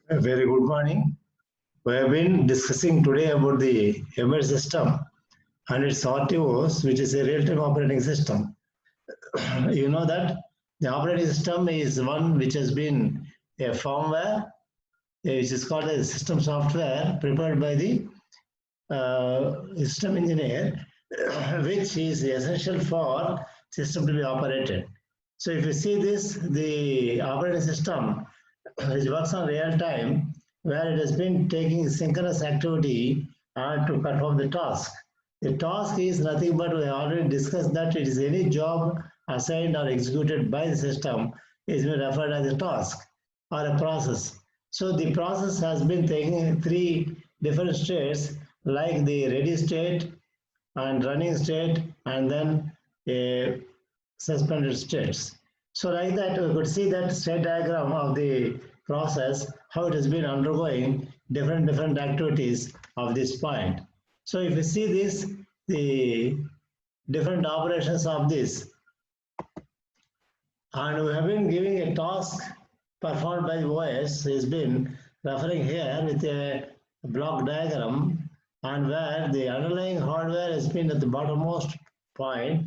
A very good morning. We have been discussing today about the embedded system and its RTOs, which is a real-time operating system. You know that the operating system is one which has been a firmware, which is called a system software prepared by the system engineer, which is essential for system to be operated. So if you see this, the operating system which works on real time, where it has been taking synchronous activity to perform the task. The task is nothing but we already discussed that it is any job assigned or executed by the system is being referred as a task or a process. So the process has been taking three different states like the ready state and running state and then a suspended states. So like that, we could see that state diagram of the process, how it has been undergoing different activities of this point. So if you see this, the different operations of this, and we have been giving a task performed by the OS has been referring here with a block diagram, and where the underlying hardware has been at the bottommost point,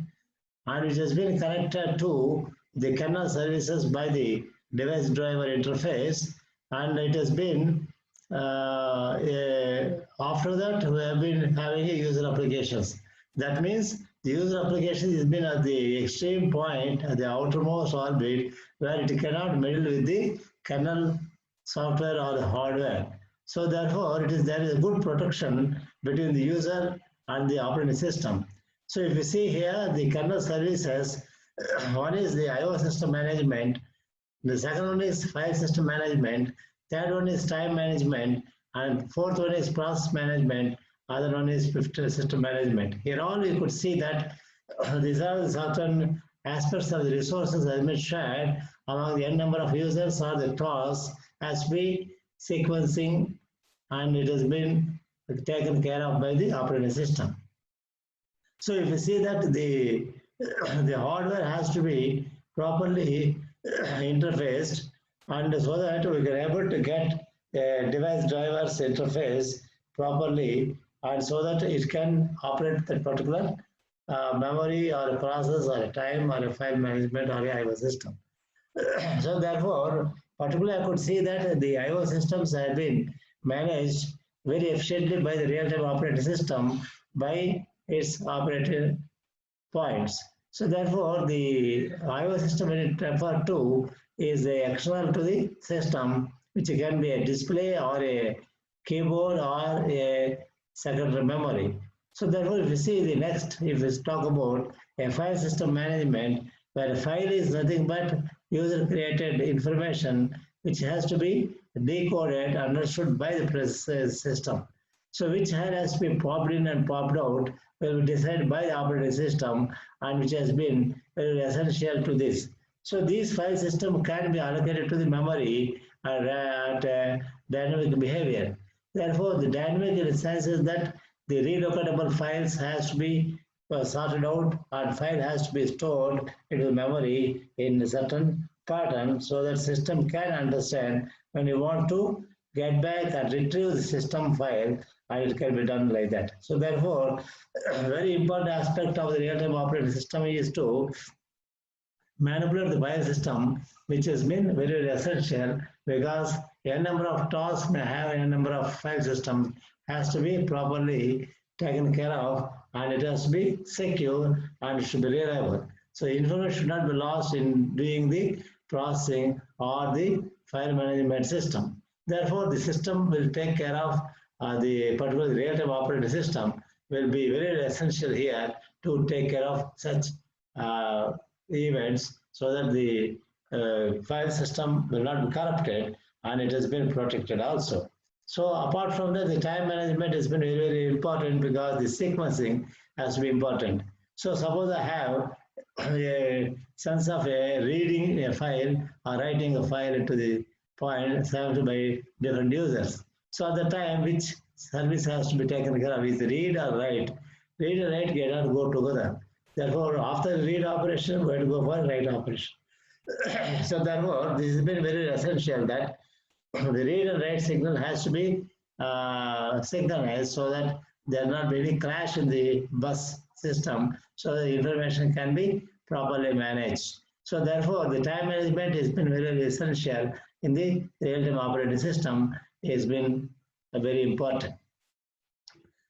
and it has been connected to the kernel services by the device driver interface, and it has been after that we have been having a user applications. That means the user application has been at the extreme point, at the outermost orbit, where it cannot meddle with the kernel software or the hardware. So therefore, there is a good protection between the user and the operating system. So if you see here, the kernel services, one is the IO system management, the second one is file system management, third one is time management, and fourth one is process management, other one is system management. Here all you could see that these are certain aspects of the resources that have been shared among the n number of users or the tasks as we sequencing, and it has been taken care of by the operating system. So if you see that the hardware has to be properly interfaced, and so that we can able to get a device driver's interface properly, and so that it can operate that particular memory or a process or a time or a file management or a IO system. So therefore, particularly I could see that the IO systems have been managed very efficiently by the real-time operating system by its operating points. So therefore, the IO system when it referred to is external to the system, which can be a display or a keyboard or a secondary memory. So therefore, if you see the next, if we talk about a file system management, where a file is nothing but user-created information which has to be decoded, understood by the system. So which has to be popped in and popped out will be decided by the operating system, and which has been very essential to this. So these file system can be allocated to the memory at dynamic behavior. Therefore, the dynamic in the sense is that the relocatable files has to be sorted out, and file has to be stored into the memory in a certain pattern, so that system can understand when you want to get back and retrieve the system file, and it can be done like that. So therefore, a very important aspect of the real-time operating system is to manipulate the file system, which has been very essential, because a number of tasks may have a number of file systems has to be properly taken care of, and it has to be secure and it should be reliable. So information should not be lost in doing the processing or the file management system. Therefore, the system will take care of the particular real-time operating system will be very essential here to take care of such events, so that the file system will not be corrupted and it has been protected also. So apart from that, the time management has been very important, because the sequencing has to be important. So suppose I have a sense of reading a file or writing a file into the point served by different users. So at the time, which service has to be taken care of is read or write. Read and write cannot go together. Therefore, after the read operation, we have to go for write operation. So therefore, this has been very essential that the read and write signal has to be synchronized so that there not be any crash in the bus system, so the information can be properly managed. So therefore, the time management has been very essential in the real-time operating system. Has been very important.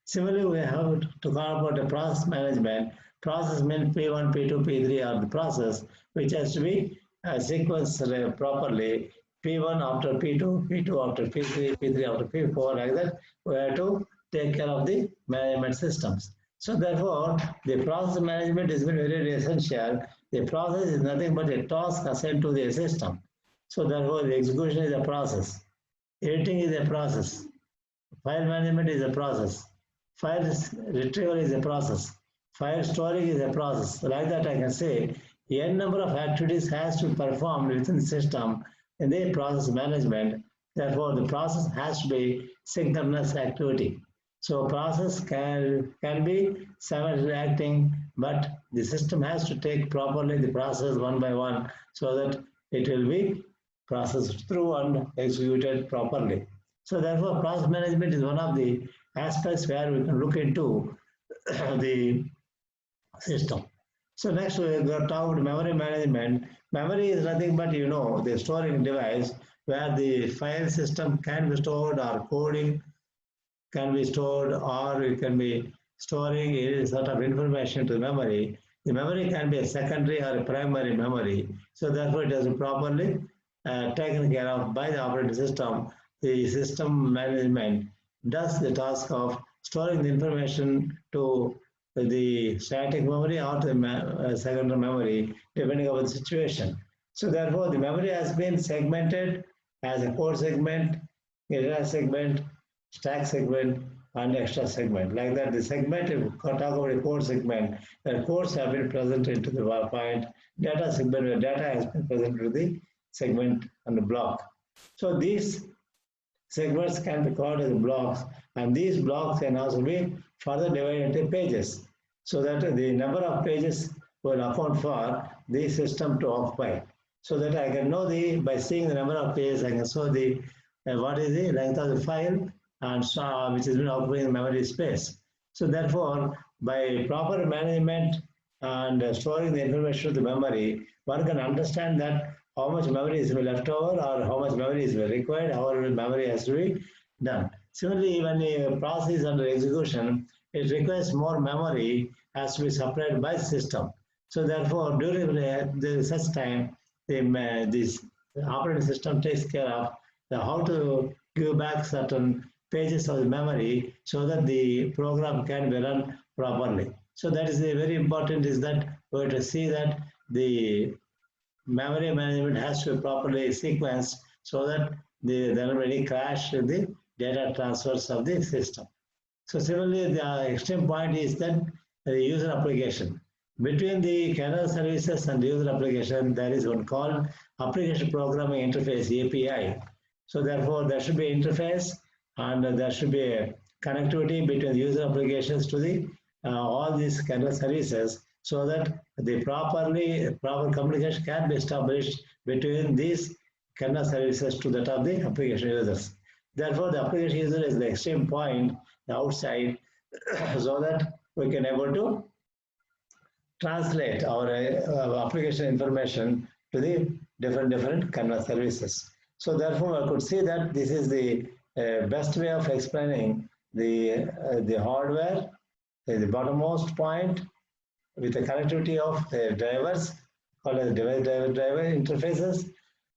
Similarly, we have to talk about the process management. Process means P1, P2, P3 are the process which has to be sequenced properly. P1 after P2, P2 after P3, P3 after P4, like that. We have to take care of the management systems. So therefore, the process management is very, very essential. The process is nothing but a task assigned to the system. So therefore, the execution is a process. Editing is a process. File management is a process. File retrieval is a process. File storing is a process. Like that, I can say n number of activities has to be performed within the system in the process management. Therefore, the process has to be synchronous activity. So process can be simultaneously acting, but the system has to take properly the process one by one so that it will be processed through and executed properly. So therefore, process management is one of the aspects where we can look into the system. So next we are going to talk about memory management. Memory is nothing but the storing device where the file system can be stored or coding can be stored or it can be storing a sort of information to the memory. The memory can be a secondary or a primary memory. So therefore it has to be properly taken care of by the operating system. The system management does the task of storing the information to the static memory or the secondary memory depending on the situation. So therefore the memory has been segmented as a core segment, data segment, stack segment, and extra segment. Like that, the segment, if we talk about a core segment, the cores have been presented into the point, data segment where data has been presented to the segment and the block. So these segments can be called as blocks, and these blocks can also be further divided into pages, so that the number of pages will account for the system to occupy. So that I can know by seeing the number of pages, I can show the what is the length of the file and which has been occupying memory space. So therefore, by proper management and storing the information to the memory, one can understand that how much memory is left over or how much memory is required, how much memory has to be done. Similarly, when a process is under execution, it requires more memory has to be supplied by the system. So therefore, during such time, this operating system takes care of how to give back certain pages of the memory so that the program can be run properly. So that is very important, is that we have to see that the memory management has to be properly sequenced so that there will be any crash in the data transfers of the system. So similarly, the extreme point is that the user application. Between the kernel services and the user application, there is one called Application Programming Interface, API. So therefore, there should be interface and there should be a connectivity between the user applications to the all these kernel services, so that the proper communication can be established between these kernel services to that of the application users. Therefore, the application user is the extreme point, the outside, so that we can able to translate our application information to the different kernel services. So therefore, I could see that this is the best way of explaining the hardware, the bottommost point with the connectivity of the drivers called as device driver interfaces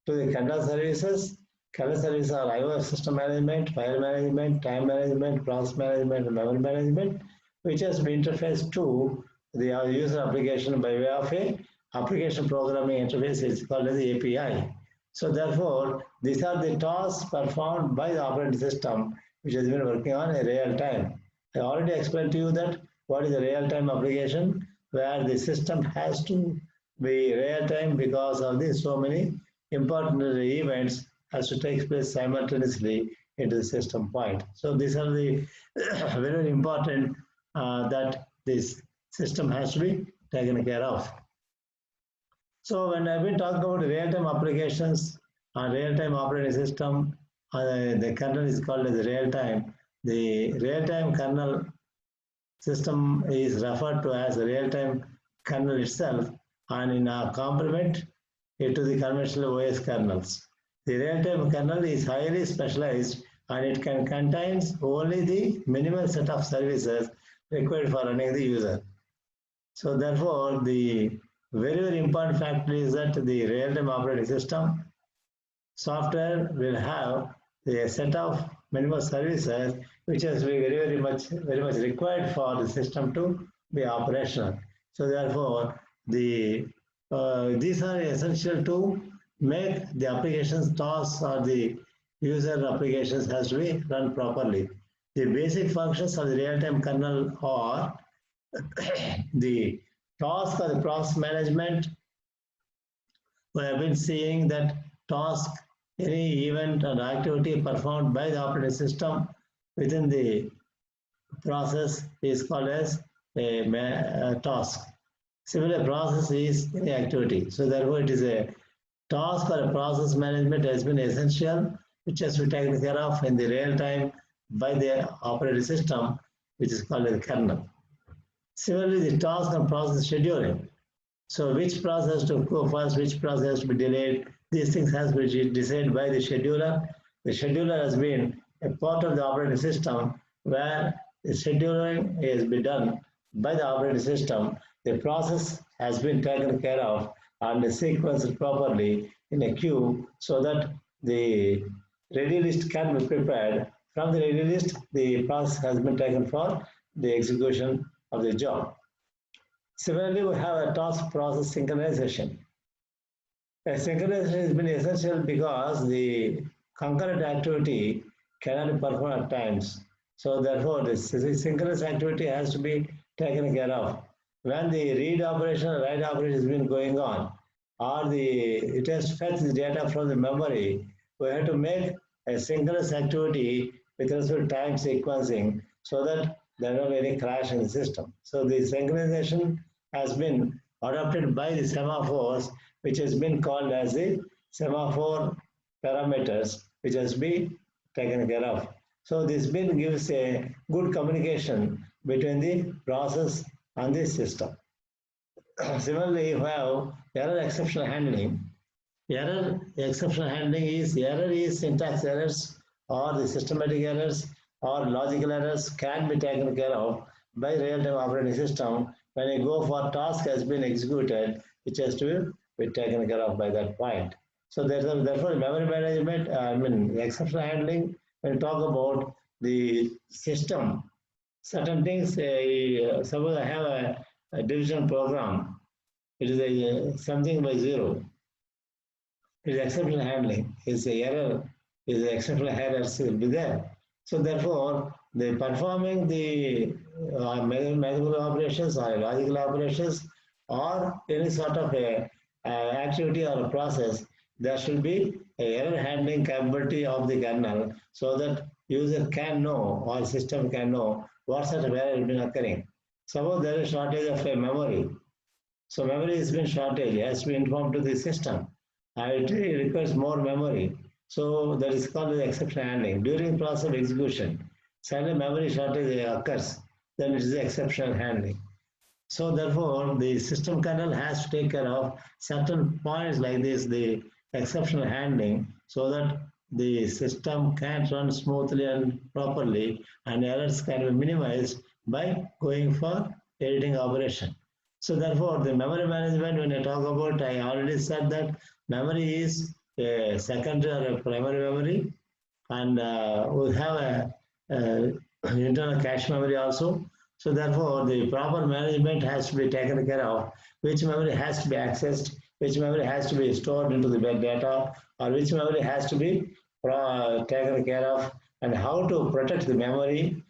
to the kernel services. Kernel services are IO system management, file management, time management, process management, and memory management, which has been interfaced to the user application by way of a application programming interface, is called as the API. So therefore, these are the tasks performed by the operating system which has been working on a real time. I already explained to you that what is a real time application, where the system has to be real time because of the so many important events has to take place simultaneously into the system point. So these are the very important that this system has to be taken care of. So when I've been talking about real-time applications and real-time operating system, the kernel is called as real-time. The real-time kernel system is referred to as a real-time kernel itself, and in a complement it to the conventional OS kernels. The real-time kernel is highly specialized and it can contains only the minimal set of services required for running the user. So therefore, the very important factor is that the real-time operating system software will have a set of minimal services which is very much required for the system to be operational. So therefore, these are essential to make the applications tasks or the user applications has to be run properly. The basic functions of the real-time kernel are the task or the process management. We have been seeing that task, any event or activity performed by the operating system within the process is called as a task. Similar process is any activity. So therefore it is a task or a process management has been essential, which has to be taken care of in the real time by the operating system, which is called as kernel. Similarly, the task and process scheduling. So which process to go first, which process to be delayed, these things has been decided by the scheduler. The scheduler has been a part of the operating system where the scheduling is be done by the operating system. The process has been taken care of and sequenced properly in a queue so that the ready list can be prepared. From the ready list, the process has been taken for the execution of the job. Similarly, we have a task process synchronization. A synchronization has been essential because the concurrent activity cannot be performed at times. So therefore, this synchronous activity has to be taken care of. When the read operation or write operation has been going on, or it has to fetch the data from the memory, we have to make a synchronous activity with respect to time sequencing so that there are no any crash in the system. So the synchronization has been adopted by the semaphores, which has been called as the semaphore parameters, which has been taken care of. So this bin gives a good communication between the process and the system. Similarly, you have error exception handling. Error exception handling is syntax errors or the systematic errors or logical errors can be taken care of by real-time operating system when a go for task has been executed, which has to be taken care of by that point. So therefore memory management, exception handling, when you talk about the system, certain things, suppose I have a division program, it is something by zero. It is exception handling, is a error, is exceptional errors will be there. So therefore, the performing the mathematical operations or logical operations or any sort of a activity or a process, there should be a error handling capability of the kernel so that user can know or system can know what sort of error has been occurring. Suppose there is shortage of a memory. So memory has been shortage, has to be informed to the system. It requires more memory. So that is called the exception handling. During the process of execution, suddenly memory shortage occurs, then it is the exception handling. So therefore, the system kernel has to take care of certain points like this, the exceptional handling, so that the system can run smoothly and properly, and errors can be minimized by going for editing operation. So therefore, the memory management, when I talk about, I already said that memory is a secondary or a primary memory, and we have a internal cache memory also. So therefore, the proper management has to be taken care of. Which memory has to be accessed, which memory has to be stored into the data, or which memory has to be taken care of, and how to protect the memory.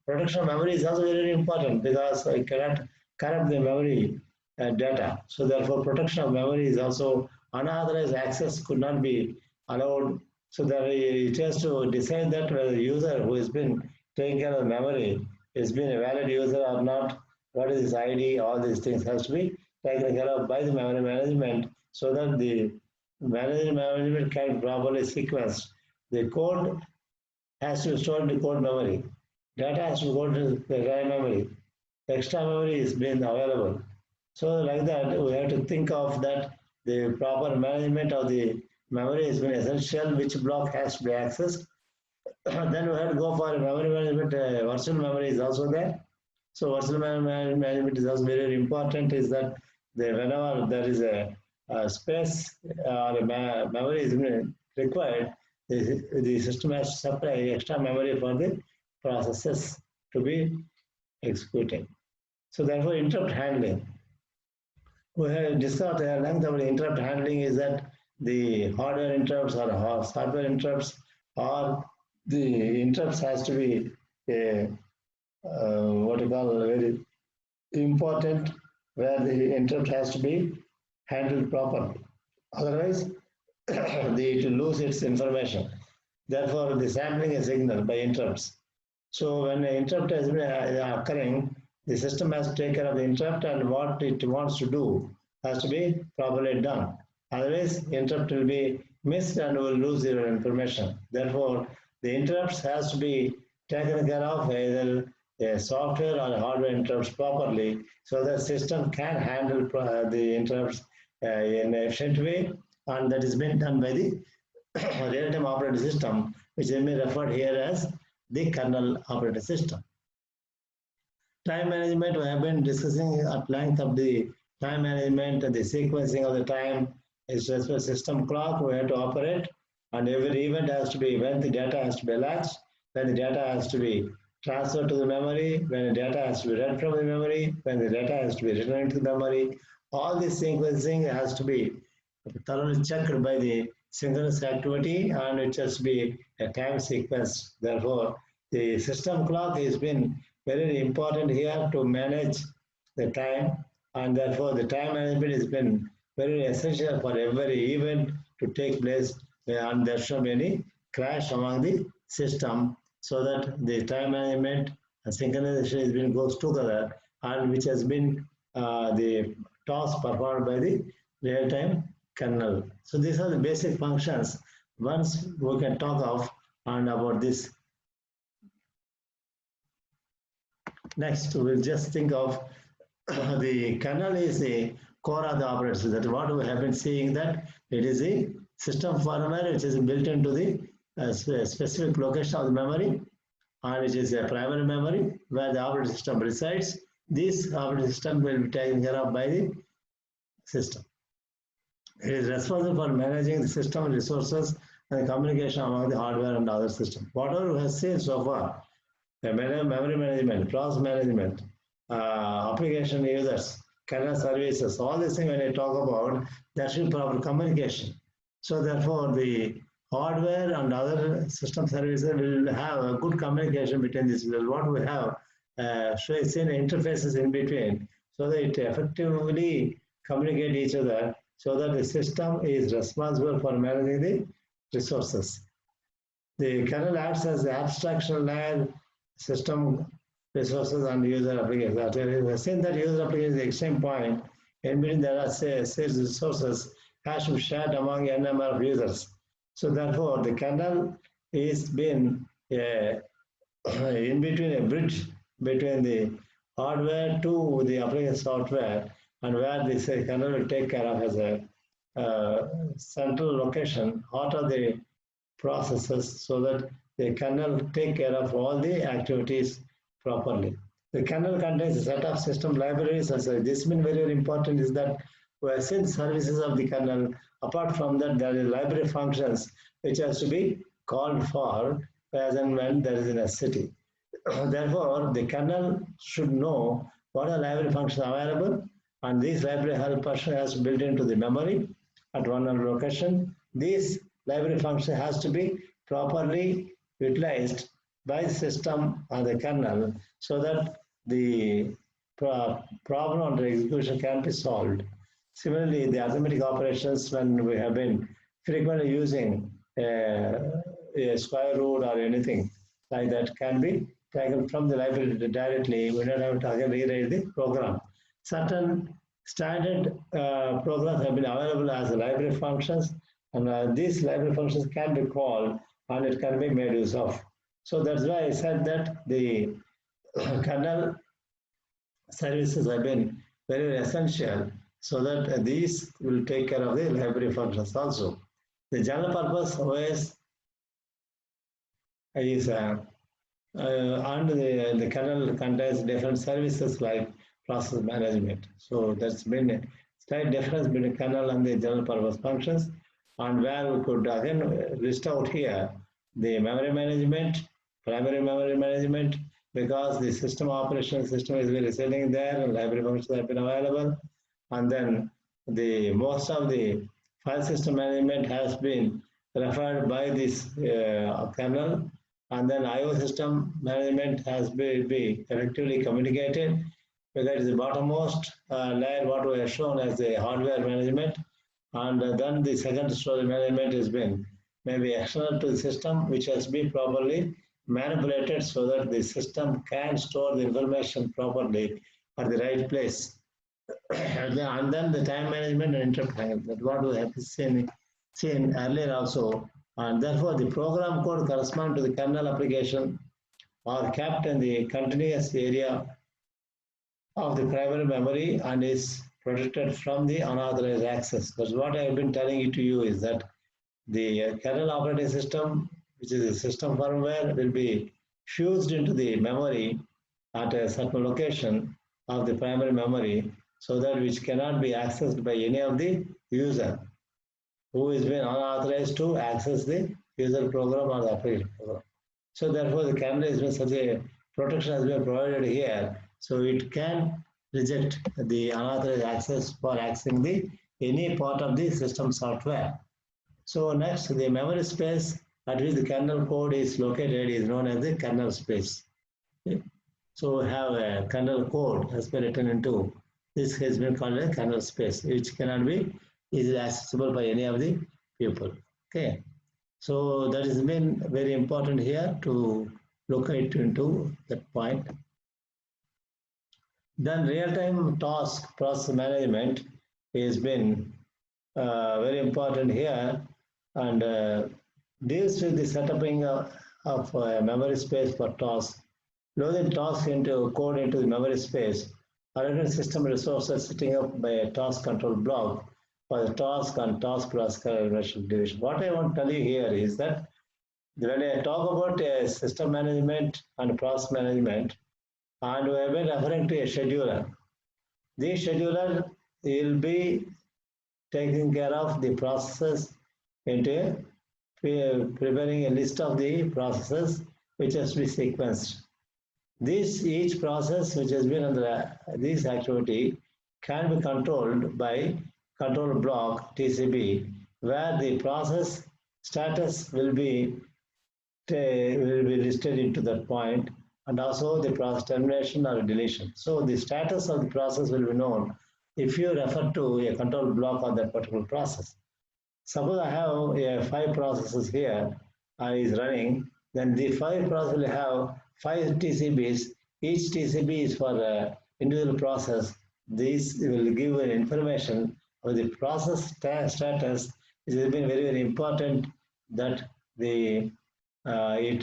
Protection of memory is also very important because I cannot corrupt the memory data. So therefore, protection of memory is also unauthorized access could not be allowed. So that it has to decide that whether the user who has been taking care of the memory has been a valid user or not, what is his ID, all these things has to be taken care of by the memory management so that the memory management can properly sequence the code has to be stored in the code memory. Data has to go to the RAM memory. Extra memory is being available. So like that, we have to think of that the proper management of the memory is been essential, which block has to be accessed. Then we have to go for memory management. Virtual memory is also there. So virtual memory management is also very important. Is that whenever there is a space or a memory is required, the system has to supply extra memory for the processes to be executed. So therefore, interrupt handling. We have discussed at length about interrupt handling is that the hardware interrupts or software interrupts or the interrupts has to be a what you call very important, where the interrupt has to be handled properly. Otherwise, it will lose its information. Therefore, the sampling a signal by interrupts. So when an interrupt is occurring, the system has to take care of the interrupt, and what it wants to do has to be properly done. Otherwise, interrupt will be missed and will lose your information. Therefore, the interrupts has to be taken care of either a software or a hardware interrupts properly, so the system can handle the interrupts in an efficient way, and that is being done by the real-time operating system, which is referred here as the kernel operating system. Time management, we have been discussing at length of the time management and the sequencing of the time. Is just a system clock we have to operate, and every event has to be when the data has to be latched, when the data has to be transferred to the memory, when the data has to be read from the memory, when the data has to be written into the memory. All this sequencing has to be thoroughly checked by the synchronous activity, and it has to be a time sequence. Therefore, the system clock has been very important here to manage the time, and therefore the time management has been very essential for every event to take place, and there should be any crash among the system, so that the time management and synchronization has been goes together, and which has been the task performed by the real-time kernel. So these are the basic functions. Once we can talk of and about this. Next, we'll just think of the kernel is the core of the operating system. That's what we have been seeing, that it is a system firmware which is built into the specific location of the memory, and which is a primary memory where the operating system resides. This operating system will be taken care of by the system. It is responsible for managing the system resources and the communication among the hardware and other systems. Whatever we have seen so far, the memory management, process management, application users, kernel services, all these things when I talk about, there should be proper communication. So therefore, the hardware and other system services will have a good communication between these. What we have seen interfaces in between, so that it effectively communicate each other, so that the system is responsible for managing the resources. The kernel acts as the abstraction layer, system resources and user applications. We have seen that user application is the extreme point. In between there are sales resources has to be shared among a number of users. So therefore, the kernel is been in between a bridge between the hardware to the application software, and where this kernel will take care of as a central location out of the processes, so that the kernel take care of all the activities properly. The kernel contains a set of system libraries. This has been very important, is that we have seen services of the kernel. Apart from that, there are library functions which has to be called for as and when there is a necessity. Therefore, the kernel should know what are library functions available, and these library function has built into the memory at one location. This library function has to be properly utilized by the system or the kernel, so that the problem under execution can be solved. Similarly, the arithmetic operations, when we have been frequently using a square root or anything like that, can be taken from the library directly. We don't have to again rewrite the program. Certain standard programs have been available as library functions, and these library functions can be called and it can be made use of. So that's why I said that the kernel services have been very, very essential so that these will take care of the library functions also. The general purpose OS is and the kernel contains different services like process management. So that's been a slight difference between kernel and the general purpose functions, and where we could again list out here the memory management, primary memory management, because the system operation system is residing there and library functions have been available, and then the most of the file system management has been referred by this kernel, and then IO system management has be effectively communicated because the bottommost layer what we have shown as the hardware management, and then the second story management has been maybe external to the system, which has been properly manipulated so that the system can store the information properly at the right place. And then the time management and interrupt handling, that what we have seen earlier also, and therefore the program code correspond to the kernel application are kept in the continuous area of the primary memory and is protected from the unauthorized access. That's what I have been telling it to you, is that the kernel operating system, which is a system firmware, will be fused into the memory at a certain location of the primary memory, so that which cannot be accessed by any of the user who has been unauthorized to access the user program or the operating program. So therefore, the kernel has been such a protection has been provided here, so it can reject the unauthorized access for accessing the any part of the system software. So next, the memory space at which the kernel code is located is known as the kernel space. Okay. So we have a kernel code has been written into this has been called a kernel space, which cannot be easily accessible by any of the people. Okay. So that has been very important here to look into that point. Then real-time task process management has been very important here, and deals with the setting of memory space for tasks. Loading tasks into code into the memory space, allocating system resources setting up by a task control block for the task and task process division. What I want to tell you here is that when I talk about system management and process management, and we have been referring to a scheduler, this scheduler will be taking care of the processes into preparing a list of the processes which has to be sequenced. Each process which has been under this activity can be controlled by control block TCB, where the process status will be listed into that point, and also the process termination or deletion. So the status of the process will be known if you refer to a control block on that particular process. Suppose I have 5 processes here is running, then the 5 processes will have 5 TCBs. Each TCB is for an individual process. This will give an information of the process status. It has been very, very important that it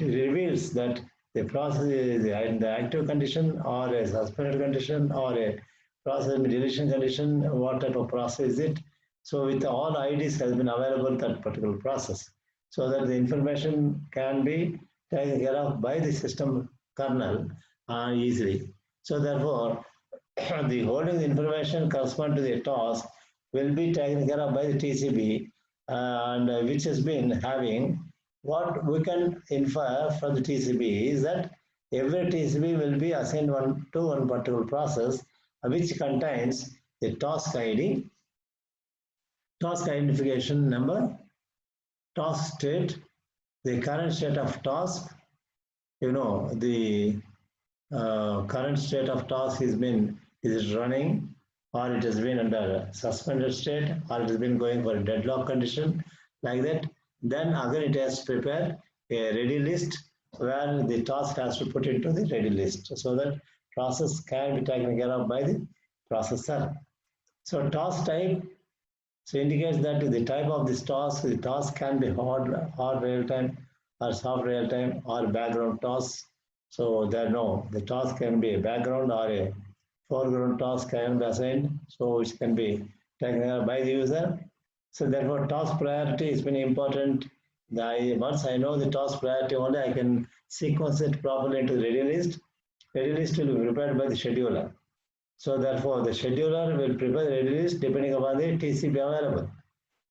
reveals that the process is in the active condition or a suspended condition or a process deletion condition, what type of process is it. So with all IDs has been available that particular process, so that the information can be taken care of by the system kernel easily. So therefore, the holding the information correspond to the task will be taken care of by the TCB, and which has been having, what we can infer from the TCB is that every TCB will be assigned to one particular process, which contains the task ID, task identification number, task state, the current state of task. The current state of task is it running, or it has been under suspended state, or it has been going for a deadlock condition, like that. Then again it has prepared a ready list where the task has to put into the ready list, so that process can be taken care of by the processor. So task type indicates that the type of this task, the task can be hard real time, or soft real-time or background tasks. So there no, the task can be a background or a foreground task can be assigned, so which can be taken care of by the user. So therefore, task priority is very important. Once I know the task priority only, I can sequence it properly into the ready list. Ready list will be prepared by the scheduler. So therefore, the scheduler will prepare the ready list depending upon the TCP available.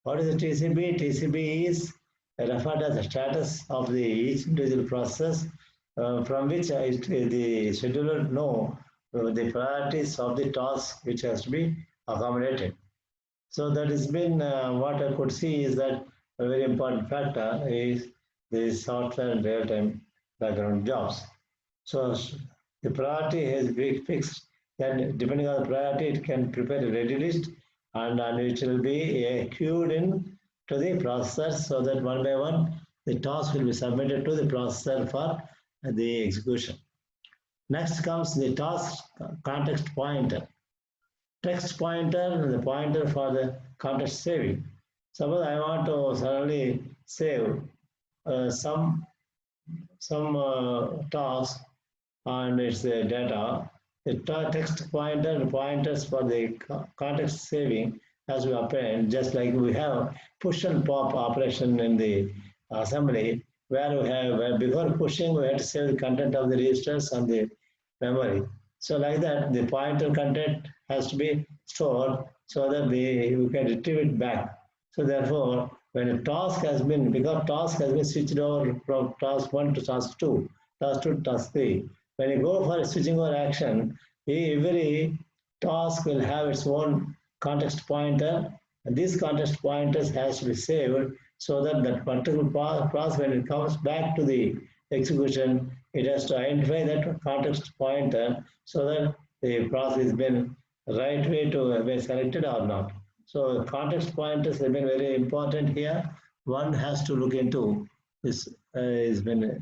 What is the TCP? TCP is referred as the status of the each individual process from which the scheduler know the priorities of the task which has to be accommodated. So that has been what I could see is that a very important factor is the software and real-time background jobs. So the priority has been fixed. Then depending on the priority, it can prepare a ready list and it will be queued in to the processor so that one by one the task will be submitted to the processor for the execution. Next comes the task context pointer. Text pointer, the pointer for the context saving. Suppose I want to suddenly save some task and its data. The text pointer and pointers for the context saving has to be applied, just like we have push and pop operation in the assembly, where we have before pushing we have to save the content of the registers on the memory. So like that, the pointer content has to be stored so that we can retrieve it back. So therefore, when a task has been, because task has been switched over from task 1 to task 2, task 2 to task 3, when you go for a switching over action, every task will have its own context pointer, and these context pointers has to be saved so that that particular process, when it comes back to the execution, it has to identify that context pointer so that the process has been right way to be selected or not. So context pointers have been very important here. One has to look into this. Has been.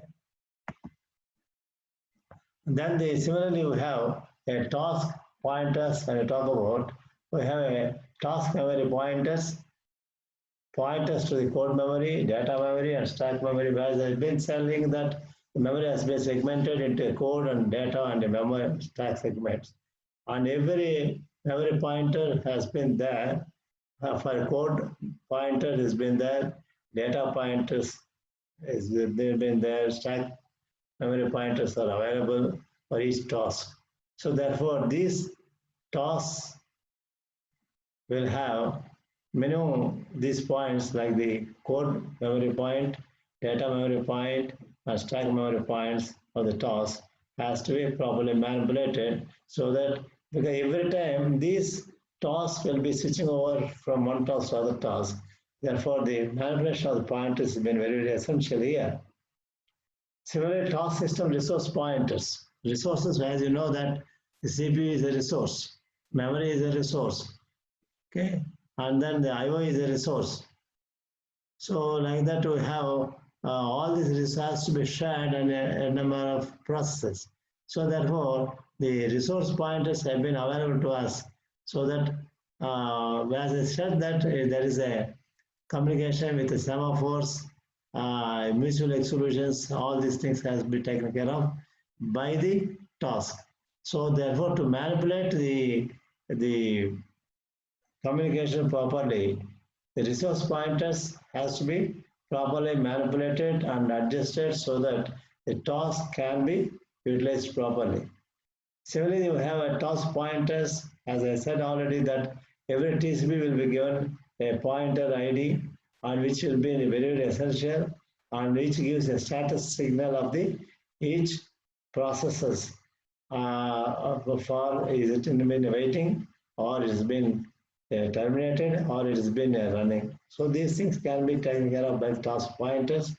Then similarly we have a task pointers. When I talk about, we have a task memory pointers to the code memory, data memory, and stack memory. Whereas I've been saying that the memory has been segmented into code and data and the memory stack segments. And every memory pointer has been there. For code pointer has been there, data pointers has been there, stack memory pointers are available for each task. So therefore, these tasks will have minimum these points like the code memory point, data memory point, and stack memory points of the task has to be properly manipulated so that because every time these tasks will be switching over from one task to other task. Therefore, the manipulation of the pointers has been very, very essential here. Similarly, task system resource pointers. Resources, as you know that the CPU is a resource, memory is a resource, okay, and then the IO is a resource. So like that we have all these resources to be shared and a number of processes. So therefore, the resource pointers have been available to us so that as I said that there is a communication with the semaphores, mutual exclusions, all these things has been taken care of by the task. So therefore, to manipulate the communication properly, the resource pointers has to be properly manipulated and adjusted so that the task can be utilized properly. Similarly, we have a task pointers, as I said already that every TCP will be given a pointer ID and which will be very, very essential and which gives a status signal of the each processes for is it been waiting or it has been terminated or it has been running. So these things can be taken care of by task pointers.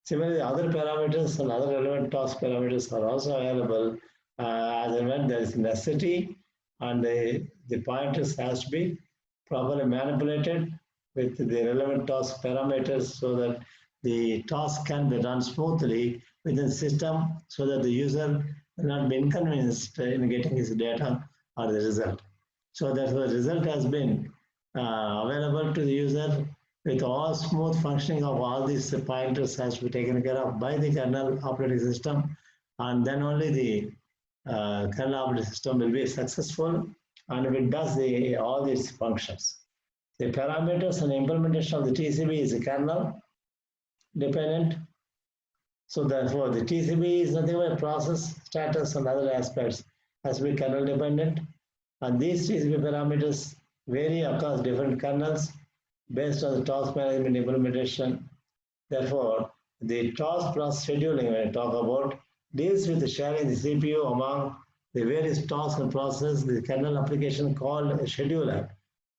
Similarly, other parameters and other relevant task parameters are also available as and when there is necessity and the pointers has to be properly manipulated with the relevant task parameters so that the task can be run smoothly within the system so that the user will not be inconvenienced in getting his data or the result. So that the result has been available to the user with all smooth functioning of all these pointers has to be taken care of by the kernel operating system, and then only the kernel operating system will be successful and it does all these functions. The parameters and implementation of the TCP is kernel dependent. So therefore, the TCP is nothing but process, status, and other aspects has to be kernel dependent. And these TCP parameters vary across different kernels based on the task management implementation. Therefore, the task process scheduling, when I talk about, deals with sharing the CPU among the various tasks and processes. The kernel application called a scheduler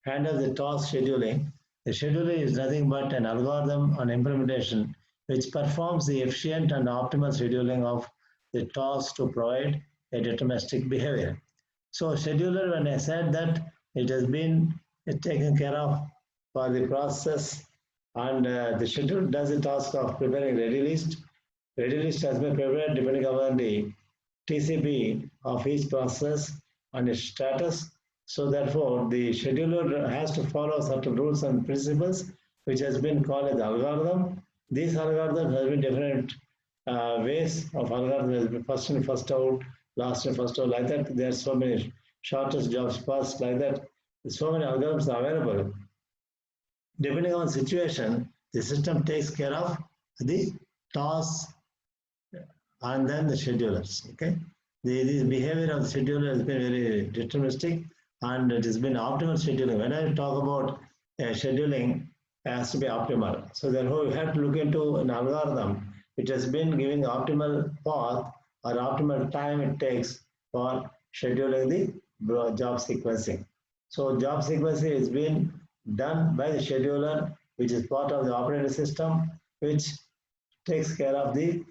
handles the task scheduling. The scheduler is nothing but an algorithm on implementation which performs the efficient and optimal scheduling of the tasks to provide a deterministic behavior. So scheduler, when I said that it has been taken care of for the process, and the schedule does the task of preparing ready list. Ready list has been prepared depending upon the TCP of each process and its status. So therefore, the scheduler has to follow certain rules and principles, which has been called as algorithm. These algorithms have been different ways of algorithm, first in, first out, last in, first out, like that. There are so many shortest jobs first, like that. So many algorithms are available. Depending on the situation, the system takes care of the tasks and then the schedulers. Okay, the behavior of the scheduler has been very deterministic and it has been optimal scheduling. When I talk about scheduling, it has to be optimal. So therefore, we have to look into an algorithm which has been giving optimal path or optimal time it takes for scheduling the job sequencing. So job sequencing is being done by the scheduler, which is part of the operating system, which takes care of the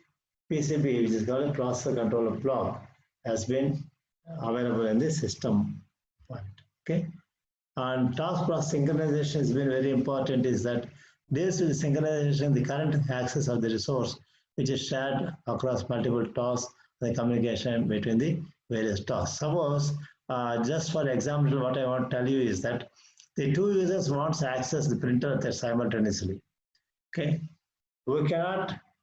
PCB, which is called a processor controller block, has been available in the system. Okay, and task process synchronization has been very important. Is that deals with synchronization the current access of the resource, which is shared across multiple tasks, the communication between the various tasks. Suppose, just for example, what I want to tell you is that the two users want to access the printer simultaneously. Okay,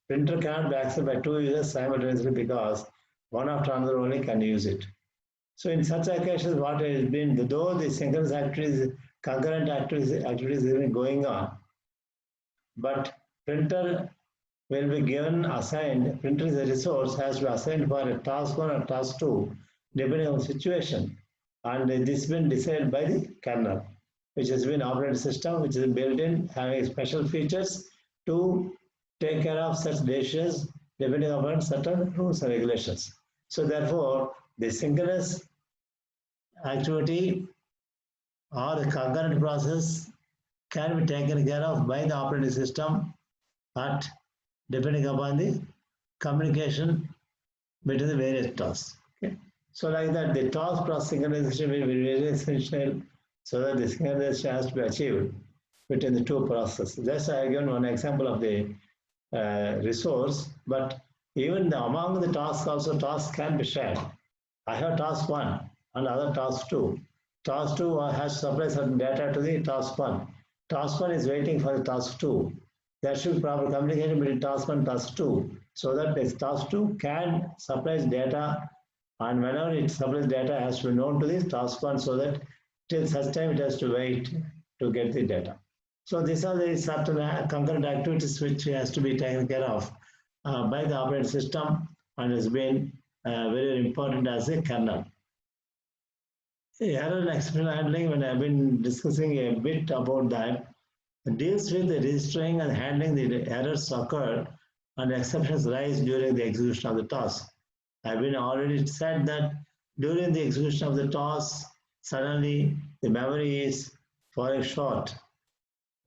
printer cannot be accessed by two users simultaneously because one after another only can use it. So in such occasions, what has been, though the synchronous activities, concurrent activities have been going on, but printer will be given assigned, printer is a resource, has to be assigned for a task 1 or task 2, depending on the situation. And this has been decided by the kernel, which has been operating system, which is built in, having special features to take care of such decisions depending upon certain rules and regulations. So therefore, the synchronous activity or the concurrent process can be taken care of by the operating system at depending upon the communication between the various tasks. Okay. So like that, the task process synchronization will be very essential so that the synchronization has to be achieved between the two processes. Just I given one example of the resource, but even among the tasks also tasks can be shared. I have task 1 and other task 2. Task 2 has to supply certain data to the task 1. Task 1 is waiting for the task 2. There should be proper communication between task 1 and task 2 so that this task 2 can supply data, and whenever it supplies data, it has to be known to this task 1 so that till such time it has to wait to get the data. So these are the certain concurrent activities which has to be taken care of by the operating system and has been very important as a kernel. Error and exception handling, when I've been discussing a bit about that, deals with the registering and handling the errors occurred and exceptions rise during the execution of the task. I've been already said that during the execution of the task, suddenly the memory is falling short.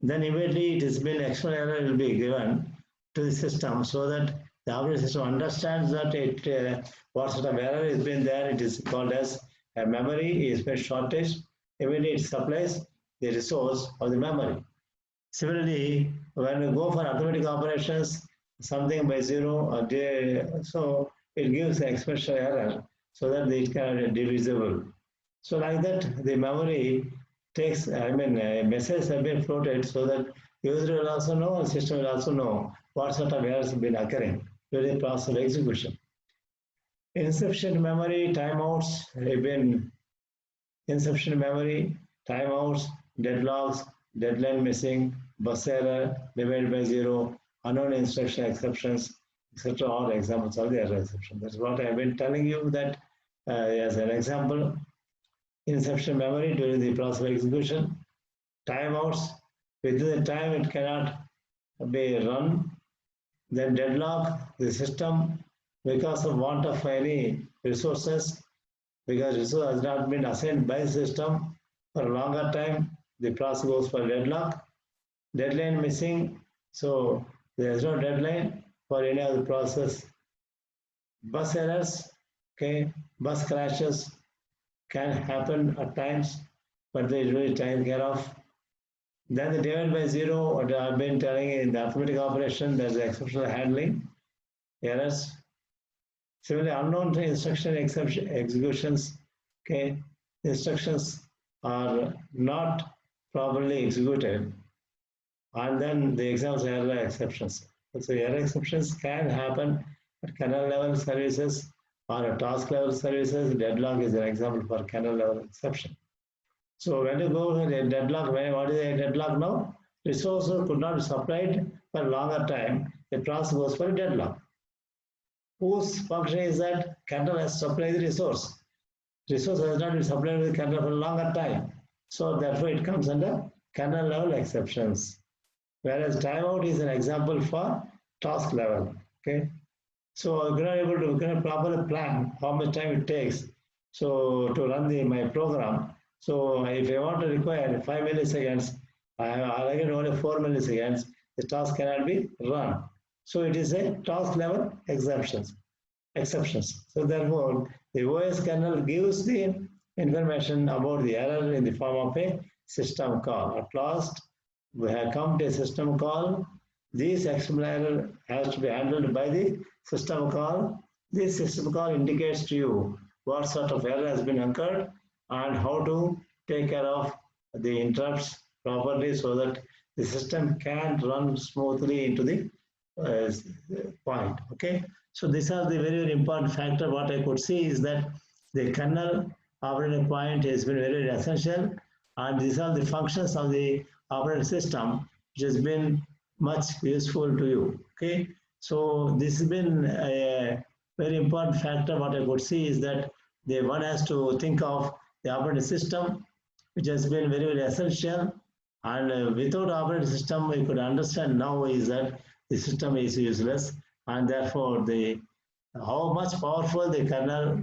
Then immediately it has been exception error will be given to the system so that the operating system understands that what sort of error has been there. It is called as a memory is been shortage. Immediately it supplies the resource of the memory. Similarly, when we go for arithmetic operations, something by 0 or so it gives an expression error so that it can be divisible. So like that, the memory takes, a message has been floated so that User will also know and system will also know what sort of errors have been occurring during the process of execution. Insufficient memory, timeouts have been insufficient memory, timeouts, deadlocks, deadline missing, bus error, divided by zero, unknown instruction exceptions, etc. All examples of the error exception. That's what I've been telling you that as an example, insufficient memory during the process of execution, timeouts, within the time it cannot be run, then deadlock, the system, because of want of any resources, because resource has not been assigned by the system for a longer time, the process goes for deadlock. Deadline missing, so there is no deadline for any of the process. Bus errors, okay, bus crashes can happen at times, but they usually taken care of. Then the divide by zero, what I've been telling you in the arithmetic operation, there's exceptional handling errors. Similarly, unknown instruction executions, okay, instructions are not properly executed, and then the examples are error exceptions. So error exceptions can happen at kernel level services or at task level services. Deadlock is an example for kernel level exception. So when you go to a deadlock, what is a deadlock now? Resources could not be supplied for a longer time. The process goes for a deadlock. Whose function is that kernel has supplied the resource. Resource has not been supplied with kernel for a longer time. So therefore it comes under kernel level exceptions. Whereas timeout is an example for task level. Okay. So we are able to properly plan how much time it takes. So to run my program. So if I want to require 5 milliseconds, I get only 4 milliseconds, the task cannot be run. So it is a task level exceptions. So therefore, the OS kernel gives the information about the error in the form of a system call. At last, we have come to a system call. This exceptional error has to be handled by the system call. This system call indicates to you what sort of error has been occurred and how to take care of the interrupts properly so that the system can run smoothly into the point. Okay, so these are the very, very important factor. What I could see is that the kernel operating point has been very, very essential, and these are the functions of the operating system which has been much useful to you. Okay, so this has been a very important factor. What I could see is that the one has to think of the operating system, which has been very, very essential, and without operating system, we could understand now is that the system is useless, and therefore the how much powerful the kernel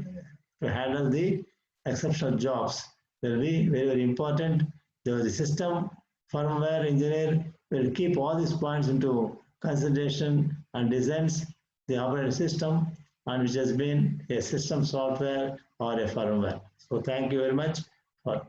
to handle the exceptional jobs will be very, very important. The system firmware engineer will keep all these points into consideration and designs the operating system, and which has been a system software or a firmware. So thank you very much for